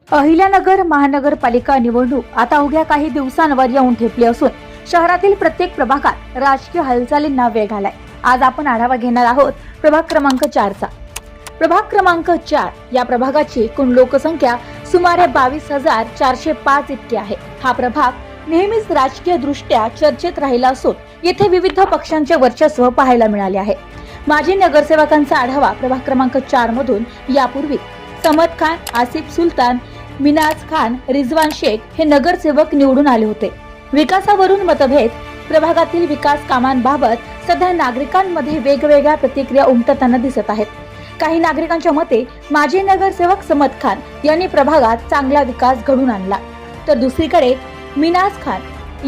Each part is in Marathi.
अहिल्यानगर महानगरपालिका निवडणूक आता अवघ्या काही दिवसांवर येऊन ठेपली असून शहरातील प्रत्येक प्रभागात राजकीय हालचालींना वेग आलाय। आज आपण आढावा घेणार आहोत प्रभाग क्रमांक 4 चा। प्रभाग क्रमांक 4 या प्रभागाची एकूण लोकसंख्या सुमारे 22,405 इतकी आहे। हा प्रभाग नेहमीच राजकीय दृष्ट्या चर्चेत राहिला असून येथे विविध पक्षांचे वर्चस्व पाहायला मिळाले आहे। माजी नगरसेवकांचा आढावा प्रभाग क्रमांक 4 मधून यापूर्वी समद खान, आसिफ सुलतान, मिनाज खान, रिजवान शेख हे नगरसेवक निवडून आले होते। विकासावरून मतभेद, प्रभागातील विकास कामांबाबत सध्या नागरिकांमध्ये वेगवेगळ्या प्रतिक्रिया उमटताना दिसत आहेत। काही नागरिकांच्या मते माजी नगरसेवक समद खान यांनी प्रभागात चांगला विकास घडवून आणला, तर दुसरीकडे मिनाज खान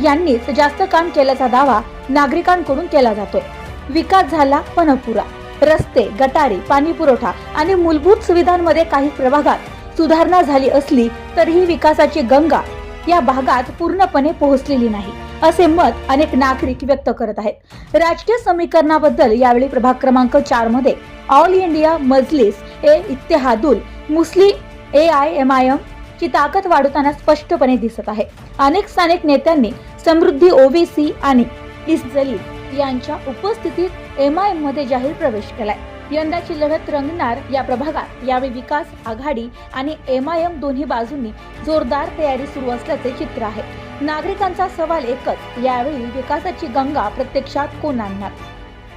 यांनीच जास्त काम केल्याचा दावा नागरिकांकडून केला जातोय। विकास झाला पण अपुरा। रस्ते, गटारी, पाणी पुरवठा आणि मूलभूत सुविधांमध्ये काही प्रभागात सुधारणा झाली असली तरीही विकासाची गंगा या भागात पूर्णपणे पोहोचलेली नाही, असे मत अनेक नागरिक व्यक्त करत आहेत। राजकीय समीकरणाबद्दल यावेळी प्रभाग क्रमांक 4 मध्ये ऑल इंडिया मजलिस ए इत्तेहादुल मुस्लिम AIMIM ची ताकद वाढवताना स्पष्टपणे दिसत आहे। अनेक स्थानिक नेत्यांनी समृद्धी OBC आणि इस्जलील यांच्या उपस्थितीत MIM मध्ये जाहीर प्रवेश केलाय। यंदाची लढत रंगणार या प्रभागात यावेळी विकास आघाडी आणि MIM दोन्ही बाजूंनी जोरदार तयारी सुरू असल्याचे चित्र आहे। नागरिकांचा सवाल एकच, यावेळी विकासाची गंगा प्रत्यक्षात कोण आणणार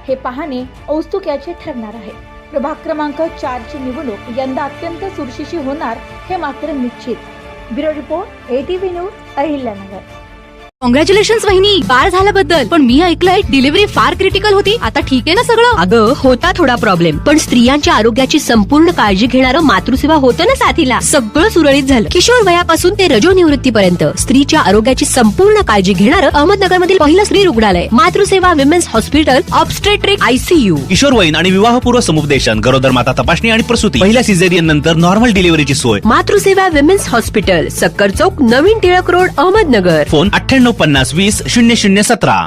हे पाहणे औत्सुक्याचे ठरणार आहे। प्रभाग क्रमांक 4 ची निवडणूक यंदा अत्यंत चुरशीची होणार हे मात्र निश्चित। Bureau report ATV news Ahilyanagar. Congratulations वहिनी, बाळ झाल्याबद्दल। पण मी ऐकलंय डिलिव्हरी फार क्रिटिकल होती। आता ठीक आहे ना सगळं? अगं होता थोडा प्रॉब्लेम, पण स्त्रियांच्या आरोग्याची संपूर्ण काळजी घेणारं मातृसेवा होतं ना साथीला। सगळं सुरळीत झालं। किशोर वयापासून ते रजोनिवृत्तीपर्यंत स्त्रीच्या आरोग्याची संपूर्ण काळजी घेणारं अहमदनगर मधील पहिलं स्त्री रुग्णालय Matruseva women's hospital, obstetric ICU। किशोरवयीन आणि विवाहपूर्व समुपदेशन, गरोदर माता तपासणी आणि प्रसूती, पहिल्या सिझेरियन नंतर नॉर्मल डिलिव्हरीची सोय। मातृसेवा विमेन्स हॉस्पिटल, सक्कर चौक, नवीन टिळक रोड, अहमदनगर। फोन 9850 20 0017।